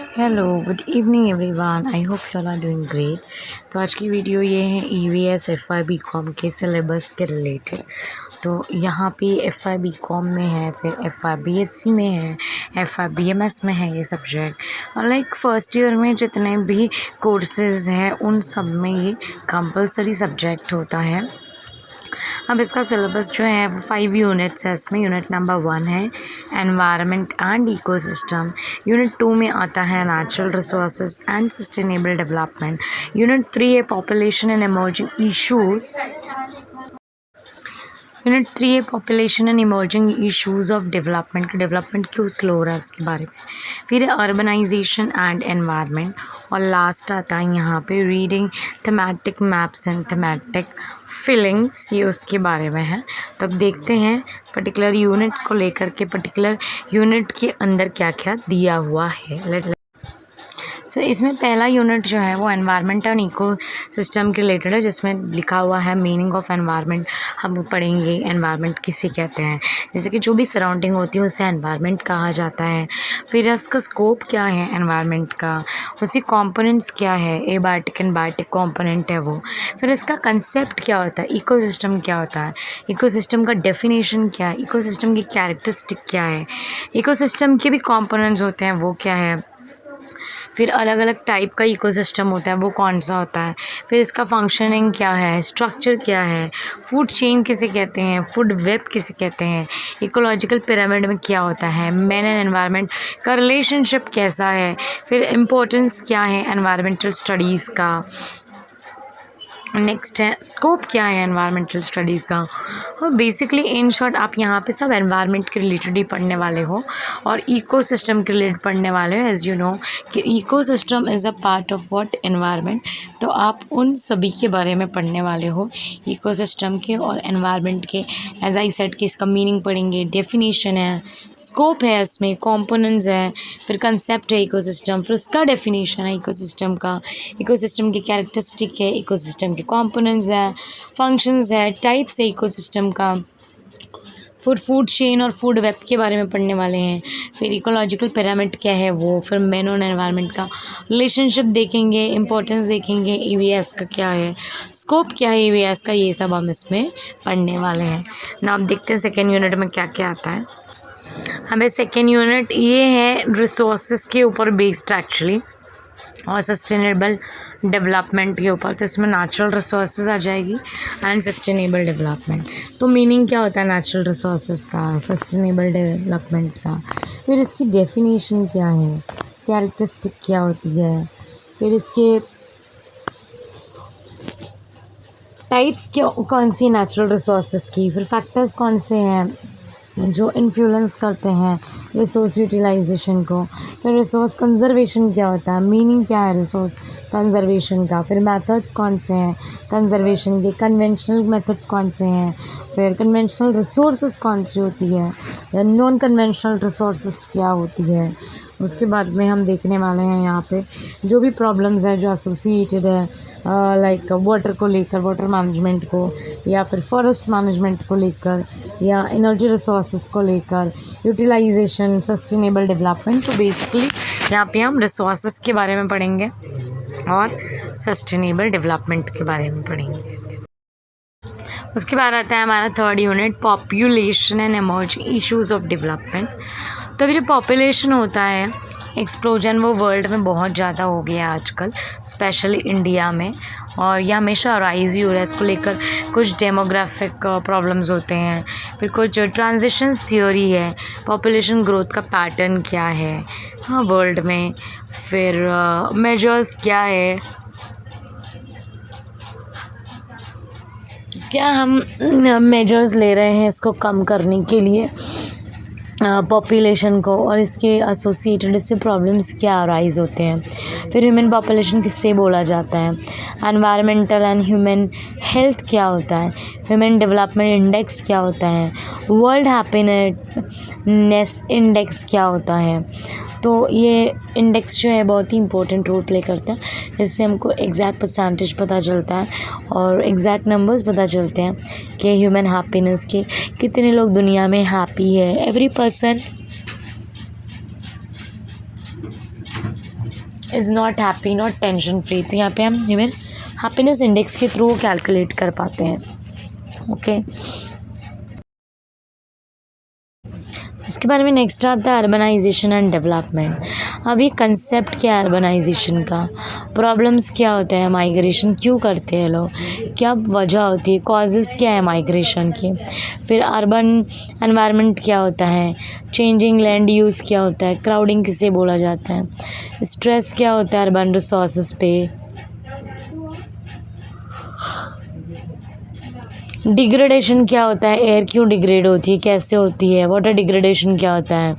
Hello good evening everyone. I hope you all are doing great. तो आज की video ये है ईवीएस एफआई बीकॉम के सिलेबस के रिलेटेड। तो यहाँ पे एफआई बीकॉम में है, फिर एफआई बीएससी में है, एफआई बीएमएस में है ये सब्जेक्ट। और लाइक फर्स्ट ईयर में जितने भी कोर्सेज हैं उन सब में ये कंपलसरी सब्जेक्ट होता है। अब इसका सिलेबस जो है वो 5 यूनिट्स है। इसमें यूनिट नंबर 1 है एनवायरनमेंट एंड इकोसिस्टम। यूनिट 2 में आता है natural resources and sustainable development. Unit 3 है population and emerging issues. Unit 3 है population and emerging issues of development क्यों स्लो हो रहा है उसके बारे में। फिर अर्बनाइजेशन एंड एनवायरनमेंट। और लास्ट आता है यहाँ पे reading thematic maps and thematic feelings, ये उसके बारे में है। तो अब देखते हैं पर्टिकुलर यूनिट्स को लेकर के पर्टिकुलर यूनिट के अंदर क्या क्या दिया हुआ है। इसमें पहला यूनिट जो है वो एनवायरनमेंट एंड इको सिस्टम के रिलेटेड है, जिसमें लिखा हुआ है मीनिंग ऑफ एनवायरनमेंट। हम पढ़ेंगे एनवायरनमेंट किसे कहते हैं, जैसे कि जो भी सराउंडिंग होती है उसे एनवायरनमेंट कहा जाता है। फिर उसका स्कोप क्या है एनवायरनमेंट का, उसकी कंपोनेंट्स क्या है, एबायोटिक एंड बायोटिक कंपोनेंट है वो। फिर इसका कंसेप्ट क्या होता है, इकोसिस्टम क्या होता है, इकोसिस्टम का डेफिनेशन क्या है, इकोसिस्टम की कैरेक्टरिस्टिक क्या है, इकोसिस्टम के भी कंपोनेंट्स होते हैं वो क्या है। फिर अलग अलग टाइप का इकोसिस्टम होता है वो कौन सा होता है। फिर इसका फंक्शनिंग क्या है, स्ट्रक्चर क्या है, फूड चेन किसे कहते हैं, फूड वेब किसे कहते हैं, इकोलॉजिकल पिरामिड में क्या होता है, मैन एंड एनवायरनमेंट का रिलेशनशिप कैसा है। फिर इम्पोर्टेंस क्या है एनवायरमेंटल स्टडीज़ का। नेक्स्ट है स्कोप क्या है एनवायरमेंटल स्टडीज़ का। और बेसिकली इन शॉर्ट आप यहाँ पे सब एनवायरनमेंट के रिलेटेड ही पढ़ने वाले हो और इकोसिस्टम के रिलेटेड पढ़ने वाले हो। एज़ यू नो कि ecosystem is a part of what environment, तो आप उन सभी के बारे में पढ़ने वाले हो, इकोसिस्टम के और एनवायरनमेंट के। एज आई सेड कि इसका मीनिंग पढ़ेंगे, डेफिनेशन है, स्कोप है, इसमें कॉम्पोनेंट्स है, फिर कंसेप्ट है इकोसिस्टम, फिर उसका डेफिनेशन है इकोसिस्टम का, इकोसिस्टम की कैरेक्टरिस्टिक है, इकोसिस्टम के कंपोनेंट्स है, फंक्शंस है, टाइप्स है इकोसिस्टम का। फूड चेन और फूड वेब के बारे में पढ़ने वाले हैं। फिर इकोलॉजिकल पिरामिड क्या है वो, फिर मैन और एनवायरनमेंट का रिलेशनशिप देखेंगे, इंपॉर्टेंस देखेंगे, ईवीएस का क्या है, स्कोप क्या है ईवीएस का, ये सब हम इसमें पढ़ने वाले हैं ना। आप देखते हैं सेकेंड यूनिट में क्या क्या आता है। हमें सेकेंड यूनिट ये है रिसोर्सेज के ऊपर बेस्ड एक्चुअली और सस्टेनेबल डेवलपमेंट के ऊपर। तो इसमें नेचुरल रिसोर्सेज आ जाएगी एंड सस्टेनेबल डेवलपमेंट। तो मीनिंग क्या होता है नेचुरल रिसोर्सेज का, सस्टेनेबल डेवलपमेंट का, फिर इसकी डेफिनेशन क्या है, कैरेक्टरिस्टिक क्या होती है, फिर इसके टाइप्स क्या कौन सी नेचुरल रिसोर्सेज की, फिर फैक्टर्स कौन से हैं जो इन्फ्लुएंस करते हैं रिसोर्स यूटिलाइजेशन को, फिर रिसोर्स कंजर्वेशन क्या होता है, मीनिंग क्या है रिसोर्स कंजर्वेशन का, फिर मेथड्स कौन से हैं कंजर्वेशन के, कन्वेंशनल मेथड्स कौन से हैं, फिर कन्वेंशनल रिसोर्सेज कौन सी होती है, या नॉन कन्वेंशनल रिसोर्सेज क्या होती है। उसके बाद में हम देखने वाले हैं यहाँ पे जो भी प्रॉब्लम्स है जो एसोसिएटेड है लाइक वाटर को लेकर, वाटर मैनेजमेंट को, या फिर फॉरेस्ट मैनेजमेंट को लेकर, या एनर्जी रिसोर्सेज को लेकर, यूटिलाइजेशन, सस्टेनेबल डेवलपमेंट। तो बेसिकली यहाँ पे हम रिसोर्सेज के बारे में पढ़ेंगे और सस्टेनेबल डेवलपमेंट के बारे में पढ़ेंगे। उसके बाद आता है हमारा third unit population and emerging issues of development. तो अभी जो पॉपुलेशन होता है एक्सप्लोजन वो वर्ल्ड में बहुत ज़्यादा हो गया है आजकल, स्पेशली इंडिया में, और यह हमेशा राइज ही हो रहा है। इसको लेकर कुछ डेमोग्राफिक प्रॉब्लम्स होते हैं, फिर कुछ ट्रांजिशंस थ्योरी है, पॉपुलेशन ग्रोथ का पैटर्न क्या है हाँ वर्ल्ड में, फिर मेजर्स क्या है, क्या हम मेजर्स ले रहे हैं इसको कम करने के लिए पॉपुलेशन को, और इसके एसोसिएटेड इससे प्रॉब्लम्स क्या अराइज होते हैं। फिर ह्यूमन पॉपुलेशन किससे बोला जाता है, एनवायरमेंटल एंड ह्यूमन हेल्थ क्या होता है, ह्यूमन डेवलपमेंट इंडेक्स क्या होता है, वर्ल्ड हैप्पीनेस इंडेक्स क्या होता है। तो ये इंडेक्स जो है बहुत ही इंपॉर्टेंट रोल प्ले करता है, इससे हमको एग्जैक्ट परसेंटेज पता चलता है और एग्जैक्ट नंबर्स पता चलते हैं कि ह्यूमन हैप्पीनेस के कितने लोग दुनिया में हैप्पी है। Every person is not happy, not tension free. तो यहाँ पे हम ह्यूमन हैप्पीनेस इंडेक्स के थ्रू कैलकुलेट कर पाते हैं। ओके, उसके बारे में नेक्स्ट आता है अर्बनाइजेशन एंड डेवलपमेंट। अब ये कंसेप्ट क्या है अर्बनाइजेशन का, प्रॉब्लम्स क्या होते हैं, माइग्रेशन क्यों करते हैं लोग, क्या वजह होती है, कॉजेज़ क्या है माइग्रेशन की, फिर अर्बन एनवायरनमेंट क्या होता है, चेंजिंग लैंड यूज़ क्या होता है, क्राउडिंग किसे बोला जाता है, स्ट्रेस क्या होता है अर्बन रिसोर्सेज पे, डिग्रेडेशन क्या होता है, एयर क्यों डिग्रेड होती है, कैसे होती है, वाटर डिग्रेडेशन क्या होता है,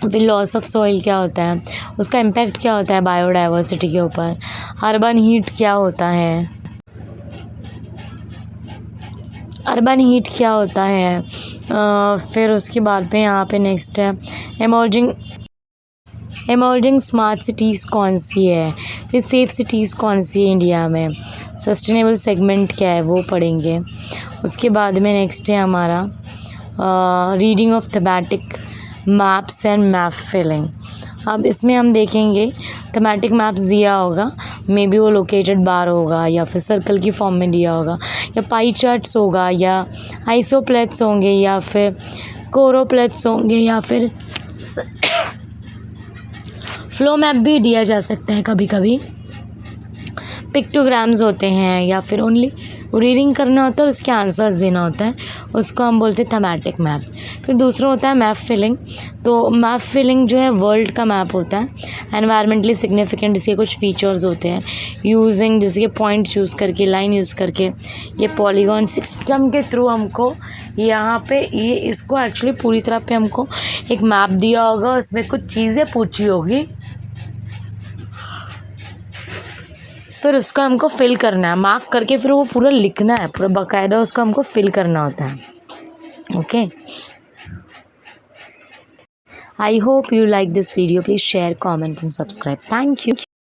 फिर लॉस ऑफ सॉइल क्या होता है, उसका इम्पैक्ट क्या होता है बायोडाइवर्सिटी के ऊपर, अर्बन हीट क्या होता है, अर्बन हीट क्या होता है, फिर उसके बाद पे यहाँ पे नेक्स्ट है एमर्जिंग स्मार्ट सिटीज़ कौन सी है, फिर सेफ सिटीज़ कौन सी है इंडिया में, सस्टेनेबल सेगमेंट क्या है वो पढ़ेंगे। उसके बाद में नेक्स्ट है हमारा reading of thematic maps and map filling. अब इसमें हम देखेंगे थीमेटिक मैप्स दिया होगा, मे बी वो लोकेटेड बार होगा या फिर सर्कल की फॉर्म में दिया होगा या पाई चार्ट्स होगा या आइसोप्लेट्स होंगे या फिर कोरोप्लेट्स होंगे या फिर फ्लो मैप भी दिया जा सकता है कभी कभी, पिक्टोग्राम्स होते हैं या फिर ओनली रीडिंग करना होता है और उसके आंसर्स देना होता है, उसको हम बोलते हैं थीमेटिक मैप। फिर दूसरा होता है मैप फिलिंग। तो मैप फिलिंग जो है वर्ल्ड का मैप होता है, एनवायरमेंटली सिग्निफिकेंट इसके कुछ फीचर्स होते हैं, यूजिंग जैसे कि पॉइंट्स यूज़ करके, लाइन यूज़ करके, ये पॉलीगॉन सिस्टम के थ्रू हमको यहाँ पे ये इसको एक्चुअली पूरी तरह पे हमको एक मैप दिया होगा, उसमें कुछ चीज़ें पूछी होगी, फिर उसको हमको फिल करना है, मार्क करके फिर वो पूरा लिखना है, पूरा बाकायदा उसको हमको फिल करना होता है। Okay, I hope you like this video, please share, comment and subscribe. Thank you.